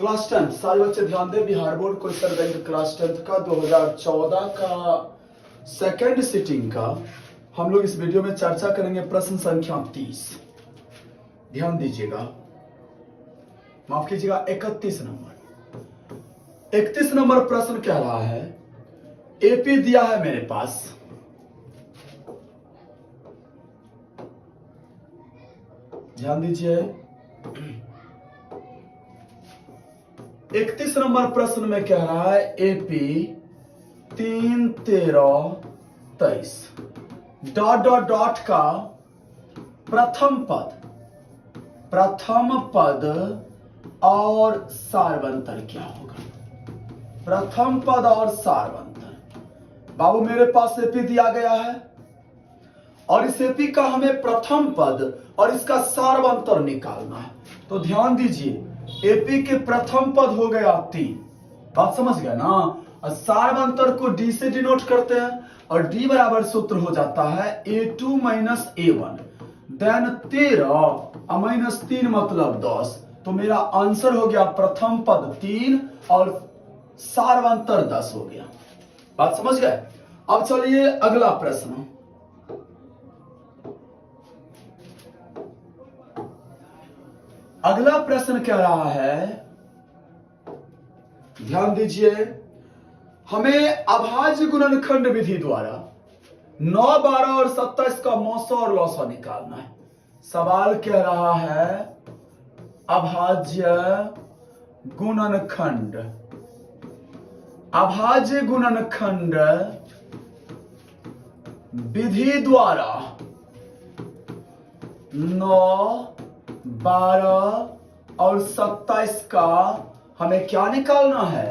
Class 10 सारे बच्चे ध्यान दें। Bihar board question bank class 10 का 2014 का सेकेंड सिटिंग का हम लोग इस वीडियो में चर्चा करेंगे। प्रश्न संख्या 30, ध्यान दीजिएगा, माफ कीजिएगा 31 नंबर। 31 नंबर प्रश्न कह रहा है, एपी दिया है मेरे पास, ध्यान दीजिए। 31 नंबर प्रश्न में कह रहा है एपी 3, 13, 23 डॉट डॉट डॉट का प्रथम पद और सारवंतर क्या होगा। प्रथम पद और सारवंतर। बाबू मेरे पास एपी दिया गया है और इस एपी का हमें प्रथम पद और इसका सारवंतर निकालना है। तो ध्यान दीजिए, एपी के प्रथम पद हो गया 3, बात समझ गया ना। और सारवंतर को डी से डिनोट करते हैं और डी बराबर सूत्र हो जाता है A2 minus A1, then 13 minus 3 मतलब 10। तो मेरा आंसर हो गया प्रथम पद 3 और सारवंतर 10 हो गया। बात समझ गए। अब चलिए अगला प्रश्न। अगला प्रश्न कह रहा है, ध्यान दीजिए, हमें अभाज्य गुणनखंड विधि द्वारा 9, 12 और 27 का मौसा और लौसा निकालना है। सवाल कह रहा है अभाज्य गुणनखंड विधि द्वारा 9, 12 और 27 का हमें क्या निकालना है,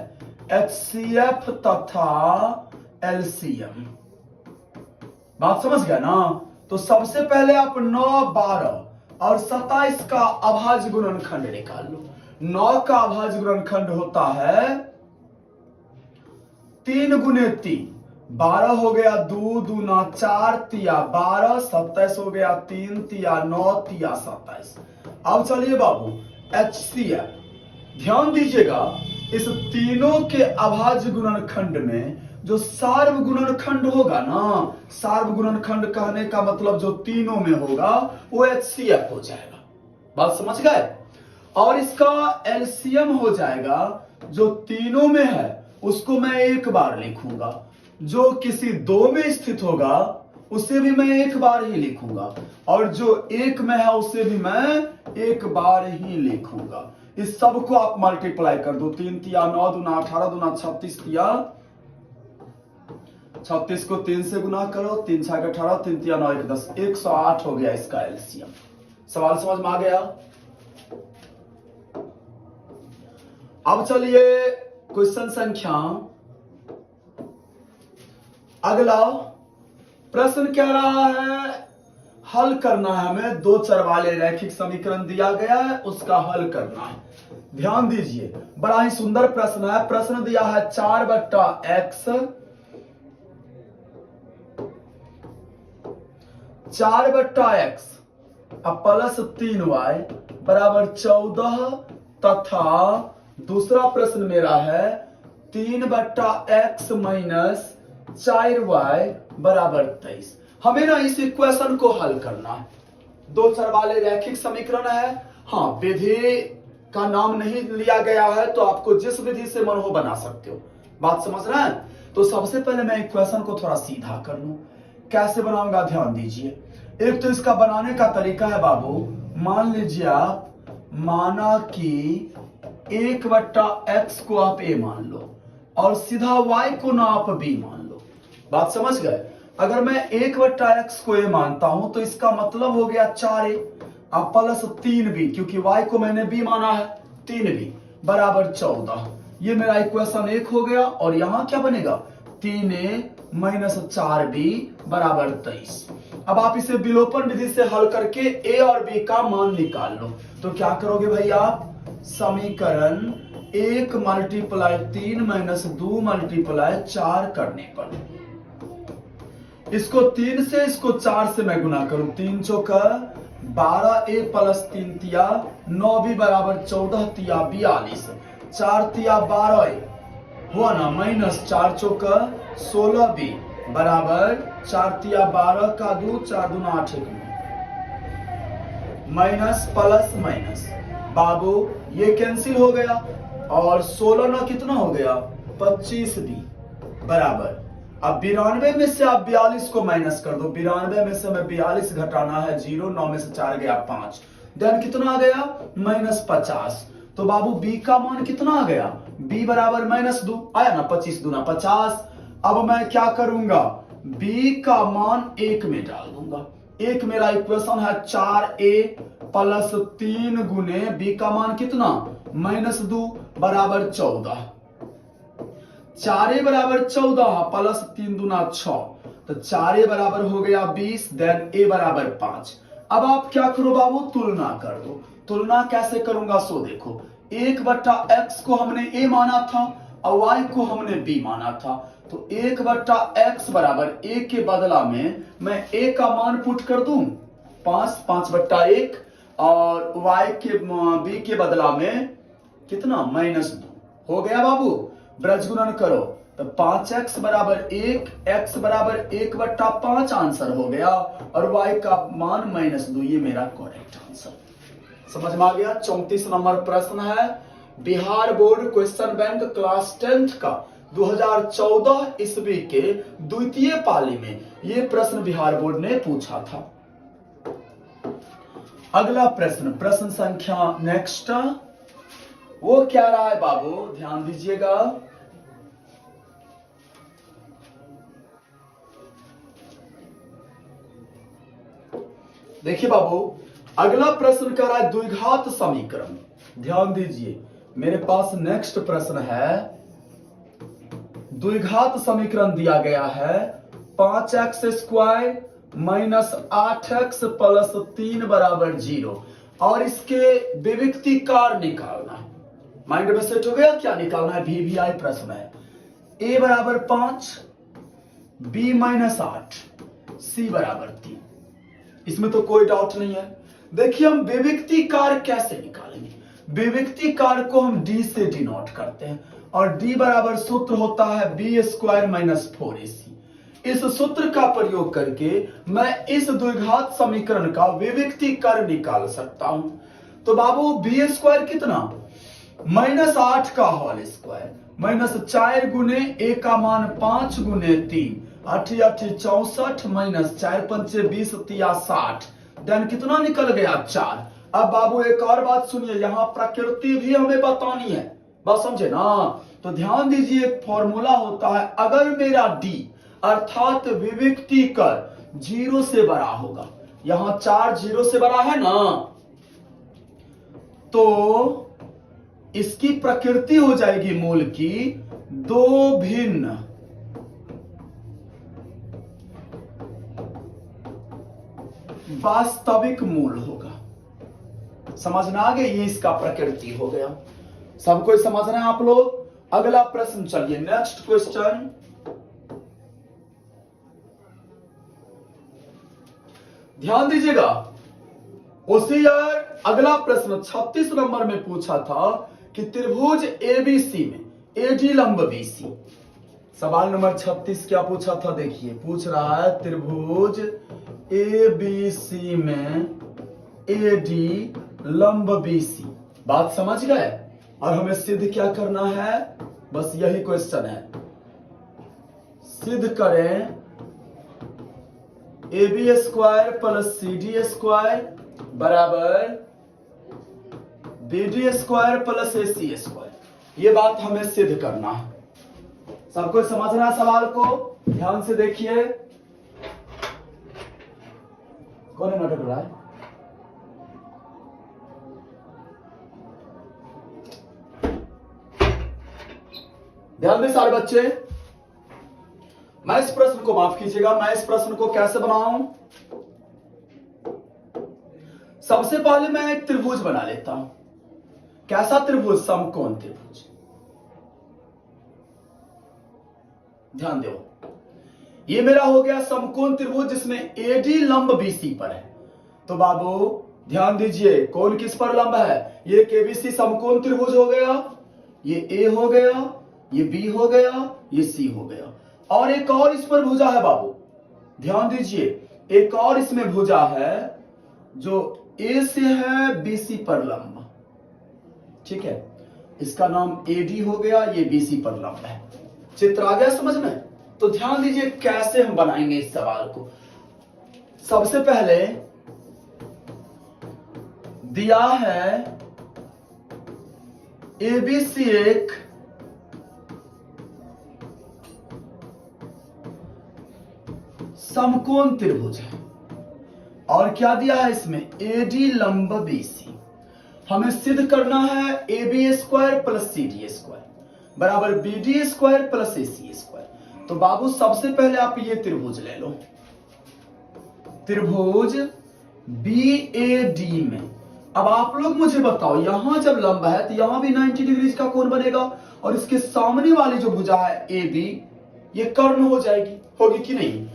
HCF तथा LCM। बात समझ गया ना। तो सबसे पहले आप 9, 12 और 27 का अभाज्य गुणनखंड निकाल लो। 9 का अभाज्य गुणनखंड होता है 3 गुने 3, 12 हो गया 2 दूना 4 तिया 12, 27 हो गया 3 तिया 9 तिया 27। अब चलिए बाबू HCF, ध्यान दीजिएगा, इस तीनों के अभाज्य गुणनखंड में जो सार्व गुणनखंड होगा ना, सार्व गुणनखंड कहने का मतलब जो तीनों में होगा वो HCF हो जाएगा। बात समझ गए। और इसका LCM हो जाएगा, जो तीनों में है उसको मैं एक बार लिखूंगा, जो किसी 2 में स्थित होगा उसे भी मैं एक बार ही लिखूंगा, और जो 1 में है उसे भी मैं एक बार ही लिखूंगा। इस सब को आप मल्टीप्लाई कर दो। 3 तिया 9 दूना 18 दूना 36 तिया 36 को 3 से गुना करो, 3 6 18, 3 तिया 9 1 10, 108 हो गया इसका एलसीएम। सवाल समझ में आ गया। अब चलिए क्वेश्चन संख्या, अगला प्रश्न क्या रहा है, हल करना है हमें। 2 चर वाले रैखिक समीकरण दिया गया है, उसका हल करना है। ध्यान दीजिए, बड़ा ही सुंदर प्रश्न है। प्रश्न दिया है 4/x 4/x प्लस 3y बराबर 14 तथा दूसरा प्रश्न मेरा है 3/x माइनस 4y बराबर 23। हमें ना इस इक्वेशन को हल करना है। 2 चर वाले रैखिक समीकरण है। हाँ, विधि का नाम नहीं लिया गया है तो आपको जिस विधि से मन हो बना सकते हो। बात समझ रहे हैं। तो सबसे पहले मैं इक्वेशन को थोड़ा सीधा कर लूं। कैसे बनाऊंगा, ध्यान दीजिए। एक तो इसका बनाने का तरीका है बाबू, मान लीजिए आप, माना कि 1/x को आप a मान लो और सीधा y को ना आप b मान लो। बात समझ गए। अगर मैं 1/x को a मानता हूं तो इसका मतलब हो गया 4a अब प्लस 3b, क्योंकि y को मैंने b माना है, 3b बराबर 14। ये मेरा इक्वेशन 1 हो गया। और यहां क्या बनेगा, 3a माइनस 4b बराबर 23। अब आप इसे विलोपन विधि से हल करके a और b का मान निकाल लो। तो क्या करोगे भाई आप, समीकरण 1 मल्टीप्लाई 3 माइनस 2 मल्टीप्लाई 4 करने पर, इसको 3 से इसको 4 से मैं गुना करूं, 3 चौका 12, a प्लस 3 तिया 9b बराबर 14 तिया 42। 4 तिया 12 हुआ ना, माइनस 4 चौका 16b बराबर 4 तिया 12 का 2 4 दूना 8 1 माइनस प्लस माइनस। बाबू ये कैंसिल हो गया और 16 ना कितना हो गया 25b बराबर। अब 92 में से आप 42 को माइनस कर दो। 92 में से हमें 42 घटाना है 0, 9 में से 4 गया 5, देन कितना आ गया माइनस 50। तो बाबू b का मान कितना आ गया, b बराबर माइनस 2 आया ना, 25 दूना 50। अब मैं क्या करूंगा, b का मान 1 में डाल दूंगा। एक मेरा इक्वेशन है 4a प्लस 3 गुने b का मान कितना माइनस 2 बराबर 14। 4a बराबर 14 प्लस 3 दूना 6, तो 4a बराबर हो गया 20, देन a बराबर 5। अब आप क्या करो बाबू, तुलना कर दो। तुलना कैसे करूंगा सो देखो, 1/x को हमने a माना था और y को हमने b माना था। तो 1/x बराबर a के बदला में मैं a का मान पुट कर दूं 5, 5/1 और y के b के बदला में कितना माइनस 2 हो गया बाबू। ब्रज गुणन करो तो 5x बराबर 1, x बराबर 1/5 आंसर हो गया और y का मान माइनस 2। ये मेरा करेक्ट आंसर समझ में आ गया। 34 नंबर प्रश्न है Bihar board question bank class 10th का 2014 ईस्वी के द्वितीय पाली में ये प्रश्न बिहार बोर्ड ने पूछा था। अगला प्रश्न, प्रश्न संख्या नेक्स्ट, वो क्या रहा है बाबू, ध्यान दीजिएगा। देखिए बाबू, अगला प्रश्न कर रहा है द्विघात समीकरण। ध्यान दीजिए, मेरे पास नेक्स्ट प्रश्न है द्विघात समीकरण दिया गया है 5x² माइनस 8x प्लस 3 बराबर 0 और इसके विविक्तिकार निकालना है। माइंड में सेट हो गया, क्या निकालना है, VVI प्रश्न है। a बराबर 5, b माइनस 8, c बराबर 3, इसमें तो कोई डाउट नहीं है। देखिए हम विविक्तिकार कैसे निकालेंगे, विविक्तिकार को हम d से डिनोट करते हैं और d बराबर सूत्र होता है b² माइनस 4ac। इस सूत्र का प्रयोग करके मैं इस द्विघात समीकरण का विविक्तिकार निकाल सकता हूं। तो बाबू b² कितना माइनस 8 का होल स्क्वायर माइनस 4 गुने a का मान 5 गुने 3, 8 8 64 माइनस 4 5 20 तिया 60, देन कितना निकल गया 4। अब बाबू एक और बात सुनिए, यहाँ प्रकृति भी हमें बतानी है, बात समझे ना। तो ध्यान दीजिए, एक फॉर्मूला होता है, अगर मेरा d अर्थात विविक्तिकर 0 से बड़ा होगा, यहाँ 4 0 से बड़ा है ना, तो इसकी प्रकृति हो जाएगी मूल की दो भिन्न वास्तविक मूल होगा। समझ में आ गया, ये इसका प्रकृति हो गया। सबको समझ रहे हैं आप लोग। अगला प्रश्न चलिए, नेक्स्ट क्वेश्चन। ध्यान दीजिएगा, उसी यार अगला प्रश्न 36 नंबर में पूछा था कि त्रिभुज एबीसी में एडी लंब बीसी। सवाल नंबर 36 क्या पूछा था, देखिए पूछ रहा है त्रिभुज एबीसी में एडी लंब बीसी। बात समझ गए, और हमें सिद्ध क्या करना है, बस यही क्वेश्चन है। सिद्ध करें AB² प्लस CD² बराबर BD² प्लस AC²। ये बात हमें सिद्ध करना है। सबको समझना है सवाल को, ध्यान से देखिए। कौन नाटक रहा है, ध्यान दें सारे बच्चे। मैं इस प्रश्न को माफ कीजिएगा, मैं इस प्रश्न को कैसे बनाऊं। सबसे पहले मैं एक त्रिभुज बना लेता हूं। कैसा त्रिभुज, समकोण त्रिभुज। ध्यान दो, ये मेरा हो गया समकोण त्रिभुज जिसमें एडी लंब बीसी पर है। तो बाबू ध्यान दीजिए, कौन किस पर लंब है, ये केबीसी समकोण त्रिभुज हो गया ये ए हो गया, ये बी हो गया, ये सी हो गया। और एक और इस पर भुजा है बाबू, ध्यान दीजिए, एक और इसमें भुजा है जो ए से है बीसी पर लंब, ठीक है, इसका नाम एडी हो गया, ये बीसी पर लंब है। चित्र आ गया समझ में? तो ध्यान दीजिए कैसे हम बनाएंगे इस सवाल को। सबसे पहले दिया है एबीसी एक समकोण त्रिभुज है, और क्या दिया है इसमें, एडी लंब बीसी। हमें सिद्ध करना है A B square plus C D square बराबर B D square plus A C square. तो बाबू सबसे पहले आप ये त्रिभुज ले लो, त्रिभुज बी ए डी में। अब आप लोग मुझे बताओ, यहां जब लंब है तो यहां भी 90 डिग्री का कोण बनेगा, और इसके सामने वाली जो भुजा है ए बी, ये कर्ण हो जाएगी, होगी कि नहीं?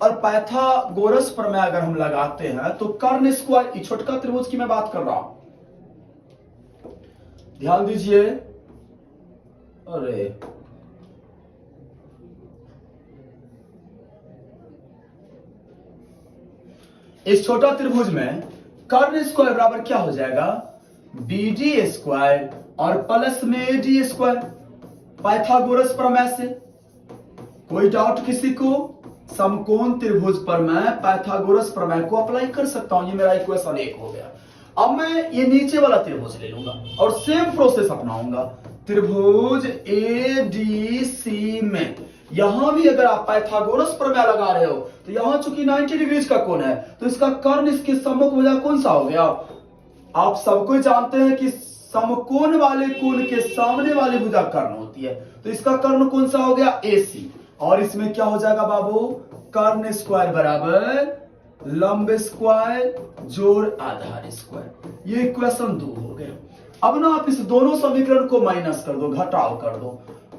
और पाइथागोरस प्रमेय अगर हम लगाते हैं तो कर्ण स्क्वायर, छोटका त्रिभुज की मैं बात कर रहा हूं, ध्यान दीजिए। अरे इस छोटा त्रिभुज में कर्ण स्क्वायर बराबर क्या हो जाएगा, बी डी स्क्वायर और प्लस में ए डी स्क्वायर, पाइथागोरस प्रमेय से। कोई डाउट किसी को? समकोण त्रिभुज पर मैं पाइथागोरस प्रमेय को अप्लाई कर सकता हूं। ये मेरा इक्वेशन 1 हो गया। अब मैं ये नीचे वाला त्रिभुज ले लूंगा और सेम प्रोसेस अपनाऊंगा। त्रिभुज ए डी सी में यहां भी अगर आप पाइथागोरस प्रमेय लगा रहे हो तो यहां चूंकि 90 डिग्री का कोण है तो इसका कर्ण इसके सम्मुख भुजा कौन सा हो गया? आप सबको जानते हैं कि समकोण वाले कोण के सामने वाली भुजा कर्ण होती है, तो इसका कर्ण कौन सा हो गया? AC। और इसमें क्या हो जाएगा बाबू? कर्ण स्क्वायर बराबर लंब स्क्वायर जोड़ आधार स्क्वायर। ये इक्वेशन 2 हो गया। अब ना आप इस दोनों समीकरण को माइनस कर दो, घटाव कर दो।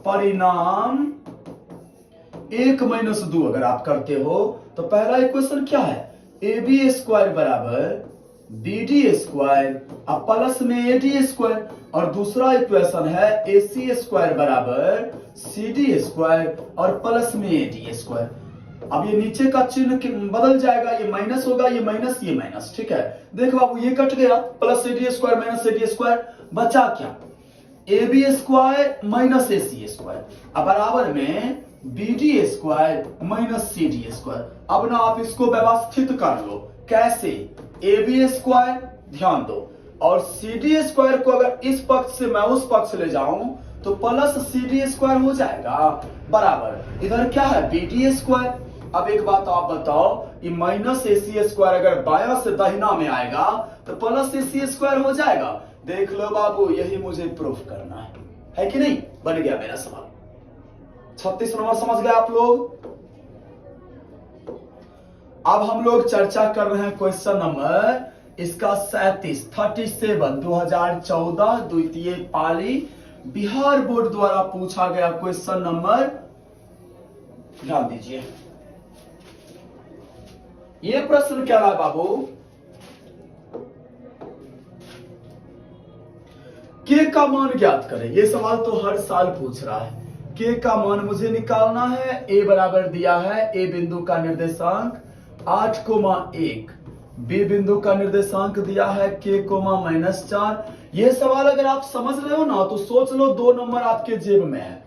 परिणाम 1 माइनस 2 अगर आप करते हो तो पहला इक्वेशन क्या है? ए बी स्क्वायर बराबर बी डी स्क्वायर अब प्लस में ए डी स्क्वायर, और दूसरा इक्वेशन है ए सी स्क्वायर बराबर सी डी स्क्वायर और प्लस में ए डी स्क्वायर। अब ये नीचे का चिन्ह बदल जाएगा, ये माइनस होगा, ये माइनस, ये माइनस, ठीक है। देख बाबू ये कट गया, plus A D square minus A D square, बचा क्या? A B square minus A C square अब बराबर में B D square minus C D square. अब ना आप इसको व्यवस्थित कर लो। कैसे? ए बी स्क्वायर ध्यान दो, और सी डी स्क्वायर को अगर इस पक्ष से मैं उस पक्ष ले जाऊं तो प्लस सी डी स्क्वायर हो जाएगा बराबर इधर क्या है? B D square. अब एक बात आप बताओ, ये माइनस ए सी स्क्वायर अगर बायां से दाहिना में आएगा तो प्लस ए सी स्क्वायर हो जाएगा। देख लो बाबू, यही मुझे प्रूफ करना है कि नहीं? बन गया मेरा सवाल। 36 नंबर समझ गए आप लोग? अब हम लोग चर्चा कर रहे हैं क्वेश्चन नंबर इसका 37 2014 द्वितीय पाली बिहार बोर्ड द्वारा पूछा गया क्वेश्चन नंबर। ध्यान दीजिए, ये प्रश्न क्या रहा बाबू? के का मान ज्ञात करें। ये सवाल तो हर साल पूछ रहा है। के का मान मुझे निकालना है। ए बराबर दिया है, ए बिंदु का निर्देशांक 8,1, बी बिंदु का निर्देशांक दिया है k, -4। ये सवाल अगर आप समझ रहे हो ना तो सोच लो 2 नंबर आपके जेब में है,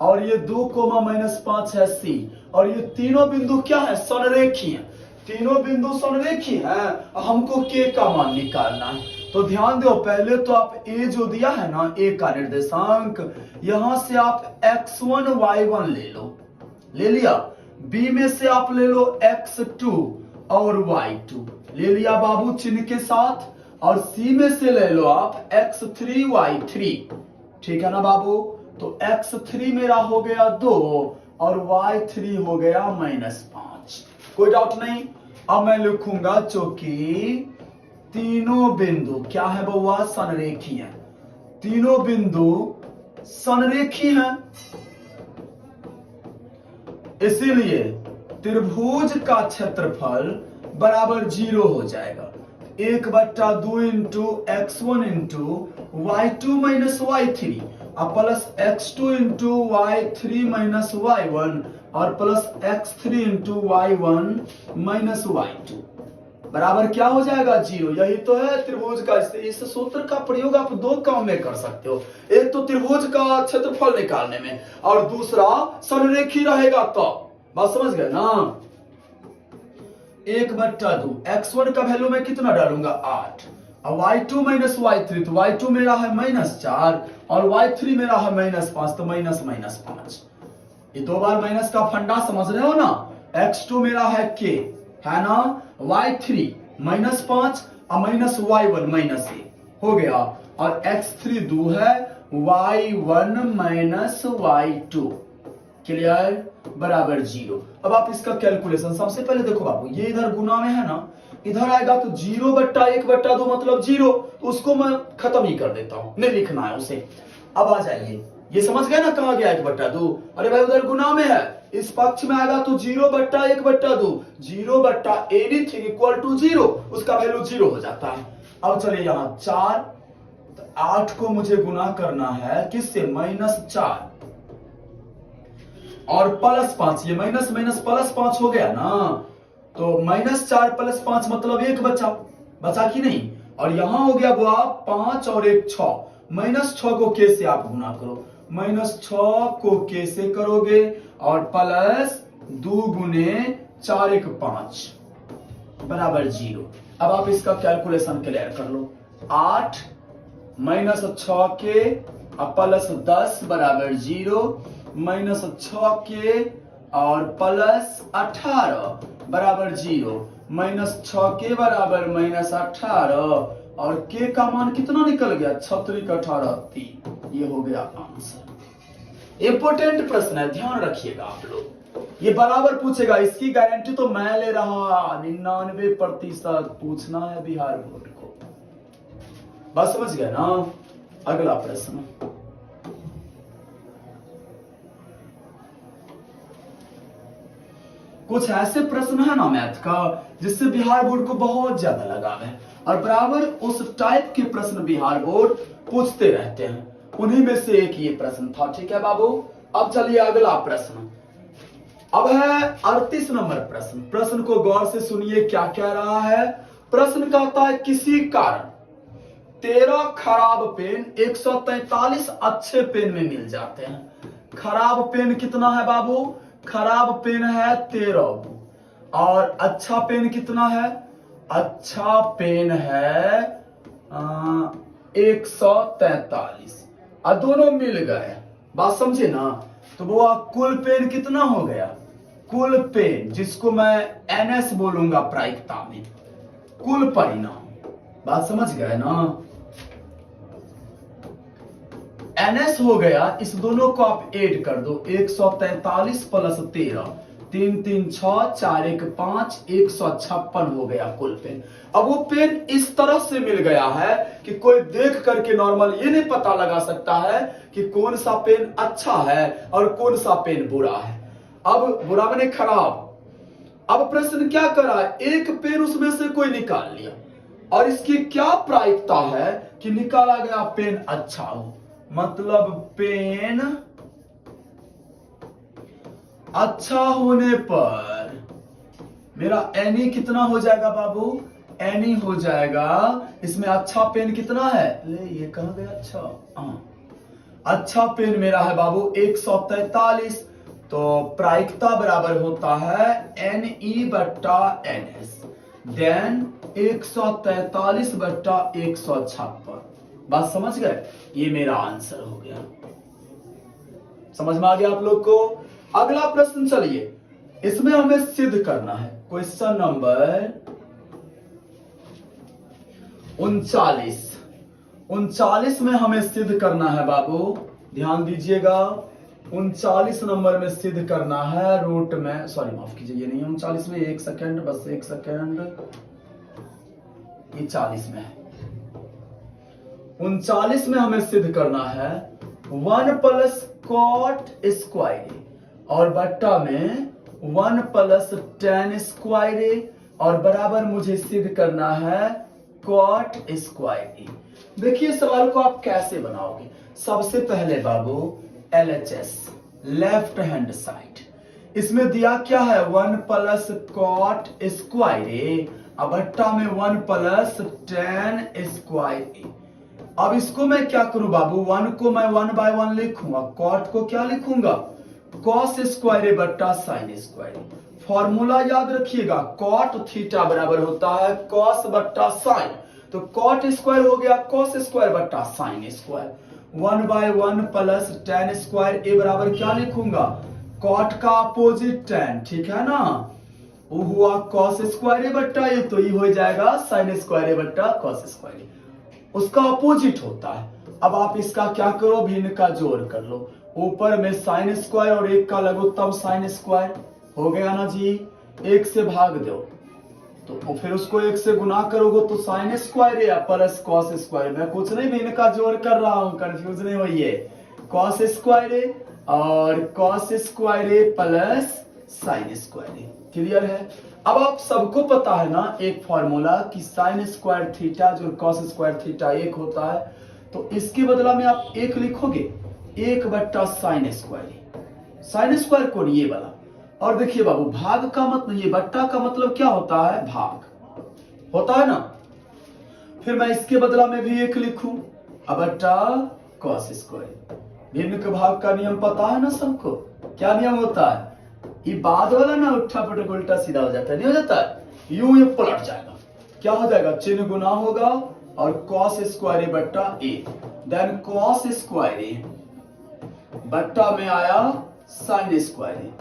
और ये 2, -5 है सी, और ये तीनों बिंदु क्या है? समरेखी है। तीनों बिंदु समरेखी हैं, हमको k का मान निकालना है। तो ध्यान दो, पहले तो आप a जो दिया है ना, a का निर्देशांक, यहां से आप x1 y1 ले लो, ले लिया। b में से आप ले लो x2 और y2, ले लिया बाबू चिन्ह के साथ। और c में से ले लो आप x3 y3, ठीक है ना बाबू? तो x3 मेरा हो गया 2 और y3 हो गया -5। कोई डाउट नहीं? अब मैं लिखूंगा चूंकि तीनों बिंदु क्या है बउआ? संरेखी है। तीनों बिंदु संरेखी हैं, इसीलिए त्रिभुज का क्षेत्रफल बराबर 0 हो जाएगा। 1/2 into x1 into y2 minus y3 और plus x2 into y3 minus y1 और plus x3 into y1 minus y2 बराबर क्या हो जाएगा 0। यही तो है त्रिभुज का। इस सूत्र का प्रयोग आप दो काम में कर सकते हो, एक तो त्रिभुज का क्षेत्रफल निकालने में और दूसरा समरेखी रहेगा तो। बात समझ गए ना। 1/2 x1 का वैल्यू में कितना डालूंगा 8 और y2 माइनस y3 तो y2 मेरा है -4 और y3 मेरा है -5 तो -5। ये दो बार माइनस का फंडा समझ रहे हो ना। x2 मेरा है k है ना, y3 -5 और -y1 -1 हो गया और x3 2 है y1 माइनस y2 क्लियर बराबर 0। अब आप इसका कैलकुलेशन सबसे पहले देखो बाबू, ये इधर गुना में है ना, इधर आएगा तो 0/1/2 मतलब 0, तो उसको मैं खत्म ही कर देता हूं, नहीं लिखना है उसे। अब आ जाइए, ये समझ गए ना कहा गया 1/2। अरे भाई उधर गुना में है, इस पक्ष में आएगा तो 0/1/2 0/anything इक्वल टू 0, उसका वैल्यू 0 हो जाता है। अब चलिए यहाँ 4 तो 8 को मुझे गुना करना है किससे -4 और +5, ये माइनस माइनस +5 हो गया ना, तो -4 + 5 मतलब 1 बचा कि नहीं। और यहां हो गया बुआ 5 और 1 6, -6 को k से आप गुना करो, -6 को k से करोगे और +2 गुने 4 1 5 बराबर 0। अब आप इसका कैलकुलेशन क्लियर कर लो। 8 -6 के +10 बराबर 0, -6 के और +18 बराबर 0, -6 के बराबर -18 और के का मान कितना निकल गया 6 18 3। ये हो गया आंसर। इंपोर्टेंट प्रश्न है, ध्यान रखिएगा आप लोग, ये बराबर पूछेगा, इसकी गारंटी तो मैं ले रहा। 99% पूछना है बिहार बोर्ड को। बस समझ गए ना। अगला प्रश्न, कुछ ऐसे प्रश्न है ना मैथ का जिससे बिहार बोर्ड को बहुत ज्यादा लगाव है और बराबर उस टाइप के प्रश्न बिहार बोर्ड पूछते रहते हैं, उन्हीं में से एक ये प्रश्न था। ठीक है बाबू। अब चलिए अगला प्रश्न, अब है 38 नंबर प्रश्न। प्रश्न को गौर से सुनिए क्या कह रहा है। प्रश्न कहता है किसी कारण 13 खराब पेन 143 अच्छे पेन में मिल जाते हैं। खराब पेन कितना है बाबू, खराब पेन है 13 और अच्छा पेन कितना है, अच्छा पेन है 143 और दोनों मिल गए। बात समझे ना। तो वो कुल पेन कितना हो गया, कुल पेन जिसको मैं NS बोलूंगा प्रायिकता में, कुल परिणाम। बात समझ गए ना। NS हो गया, इस दोनों को आप ऐड कर दो, 143 + 13 3 3 6 4 1 5 156 हो गया कुल पेन। अब वो पेन इस तरह से मिल गया है कि कोई देख करके नॉर्मल ये नहीं पता लगा सकता है कि कौन सा पेन अच्छा है और कौन सा पेन बुरा है। अब बुरा मैंने खराब। अब प्रश्न क्या करा, एक पेन उसमें से कोई निकाल लिया और इसकी क्या प्रायिकता है कि निकाला गया पेन अच्छा हो, मतलब पेन अच्छा होने पर मेरा एनी कितना हो जाएगा बाबू, एनी हो जाएगा। इसमें अच्छा पेन कितना है, ले ये कहां गया, अच्छा पेन मेरा है बाबू 143, तो प्रायिकता बराबर होता है NE/NS, देन 143/156। बात समझ गए, ये मेरा आंसर हो गया। समझ में आ गया आप लोग को। अगला प्रश्न चलिए, इसमें हमें सिद्ध करना है। क्वेश्चन नंबर 39 में हमें सिद्ध करना है बाबू, ध्यान दीजिएगा। 39 नंबर में सिद्ध करना है रूट में, सॉरी माफ कीजिए, ये नहीं है 39 में, 1 सेकेंड, बस 1 सेकेंड, ये 40 में है। 39 में हमें सिद्ध करना है 1 + cot स्क्वायर और बट्टा में 1 + tan स्क्वायर और बराबर मुझे सिद्ध करना है कॉट स्क्वायर ए। देखिए सवाल को आप कैसे बनाओगे। सबसे पहले बाबू LHS लेफ्ट हैंड साइड, इसमें दिया क्या है 1 प्लस कॉट स्क्वायर ए बट्टा में 1 प्लस टेन स्क्वायर ए। अब इसको मैं क्या करूं बाबू, 1 को मैं 1 बाय 1 लिखूंगा, कॉट को क्या लिखूंगा कॉस स्क्वायर ए बट्टा साइन स्क्वायर ए। फॉर्मूला याद रखिएगा, कॉट थीटा बराबर होता है कॉस बट्टा साइन, तो कॉट स्क्वायर हो गया कॉस स्क्वायर बट्टा sine square. 1 by 1 plus tan square A बराबर क्या लिखूंगा कॉट का अपोजिट टेन, ठीक है ना, वो हुआ कॉस स्क्वायर ए बट्टा ए, तो ये हो जाएगा साइन स्क्वायर ए बट्टा कॉस स्क्वायर ए, उसका अपोजिट होता है। अब आप इसका क्या करो भिन्न का जोड़ कर लो, ऊपर में साइन स्क्वायर और एक का लघुत्तम साइन स्क्वायर हो गया ना जी, एक से भाग दो तो फिर उसको एक से गुना करोगे तो साइन स्क्वायर या प्लस कॉस स्क्वायर, मैं कुछ नहीं भिन्न का जोड़ कर रहा हूं, कंफ्यूज नहीं होइए, कॉस स्क्वायर और cos square plus sine square, clear है। अब आप सबको पता है ना एक फॉर्मूला कि साइन स्क्वायर थीटा जो कॉस स्क्वायर थीटा एक होता है, तो इसके बदला में आप एक लिखोगे 1 बट्टा साइन स्क्वायर को ये वाला। और देखिए बाबू भाग का मतलब, ये बट्टा का मतलब क्या होता है भाग होता है ना, फिर मैं इसके बदला में भी एक लिखूं बट्टा कॉस स्क्वायर। भिन्न के भाग का नियम पता है ना सबको, क्या नियम होता है, ये बाद वाला ना उठा पटक उल्टा सीधा हो जाता है, नहीं हो जाता है, यूं ये पलट जाएगा, क्या हो जाएगा चिन्ह गुना होगा और कॉस स्क्वायर बट्टा ए, देन कॉस स्क्वायर बट्टा में आया साइन स्क्वायर,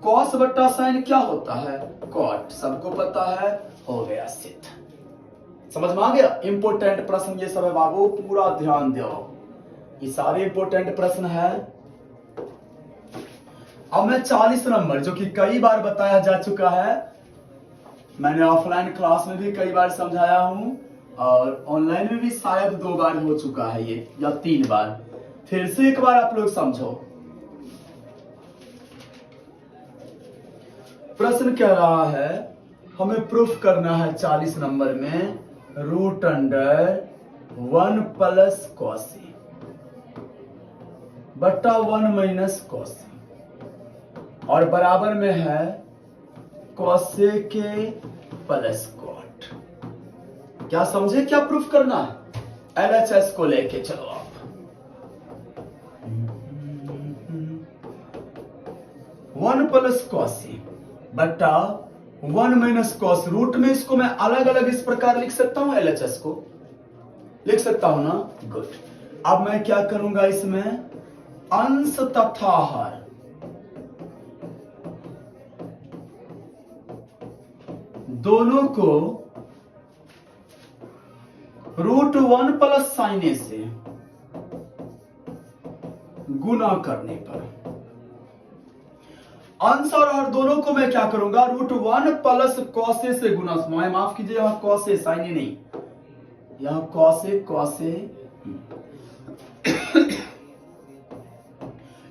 कॉस बट्टा साइन क्या होता है कॉट, सबको पता है, हो गया सिद्ध। समझ में आ गया। इंपोर्टेंट प्रश्न ये सब है बाबू, पूरा ध्यान दो, ये सारे इंपोर्टेंट प्रश्न है। अब मैं 40 नंबर जो कि कई बार बताया जा चुका है, मैंने ऑफलाइन क्लास में भी कई बार समझाया हूं और ऑनलाइन में भी शायद 2 बार हो चुका है ये या 3 बार, फिर से एक बार आप लोग समझो। प्रश्न कह रहा है हमें प्रूफ करना है 40 नंबर में रूट अंडर 1 प्लस कॉस बट्टा 1 माइनस कॉस और बराबर में है कॉसेक प्लस कॉट। क्या समझे क्या प्रूफ करना है, LHS को लेके चलो आप। 1 प्लस कॉस बट्टा 1 माइनस कॉस, रूट में इसको मैं अलग अलग इस प्रकार लिख सकता हूं, LHS को लिख सकता हूं ना, गुड। अब मैं क्या करूंगा इसमें अंश तथा हर दोनों को रूट 1 प्लस साइन से गुना करने पर अंश और हर दोनों को मैं क्या करूंगा रूट 1 प्लस कॉसे से गुना, माफ कीजिए यहां कॉसे साइन नहीं, यहां कॉसे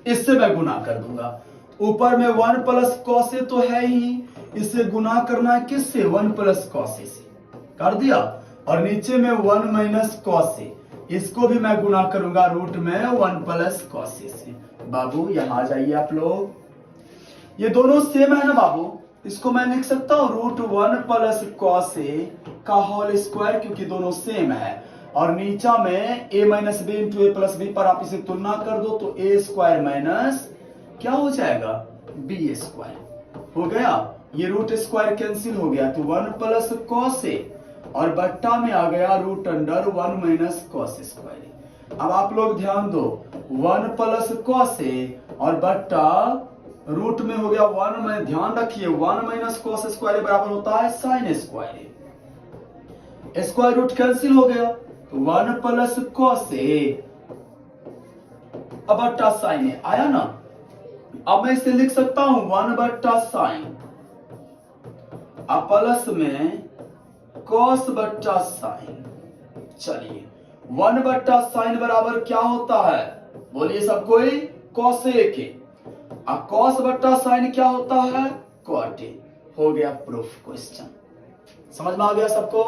इससे मैं गुना कर दूंगा। ऊपर में 1 प्लस कॉसे तो है ही, इससे गुना करना है किससे 1 प्लस कॉसे से कर दिया, और नीचे में 1 माइनस कॉसे, इसको भी मैं गुना करूंगा रूट में 1 प्लस कॉसे से। बाबू यहां आ जाइए आप लोग, ये दोनों सेम है ना बाबू, इसको मैं लिख सकता हूं रूट 1 प्लस कॉसे का होल स्क्वायर, क्योंकि दोनों सेम है, और नीचा में a minus B into A plus B पर आप इसे तुलना कर दो तो a स्क्वायर माइनस क्या हो जाएगा b स्क्वायर हो गया, ये रूट स्क्वायर कैंसिल हो गया तो 1 प्लस कॉसे और बट्टा में आ गया root under 1 minus cos square. अब आप लोग ध्यान दो 1 प्लस कॉसे और बट्टा रूट में हो गया 1 में, ध्यान रखिए 1 माइनस कॉस स्क्वायर बराबर होता है sine square, square root cancel हो गया तो 1 प्लस कॉसे अब बट्टा साइन आया ना। अब मैं इसे लिख सकता हूं 1 बट्टा साइन प्लस में कॉस बट्टा साइन। चलिए 1 बट्टा साइन बराबर क्या होता है बोलिए सब कोई, कॉसेक, कॉस बट्टा साइन क्या होता है कॉट। हो गया प्रूफ क्वेश्चन, समझ में आ गया सबको।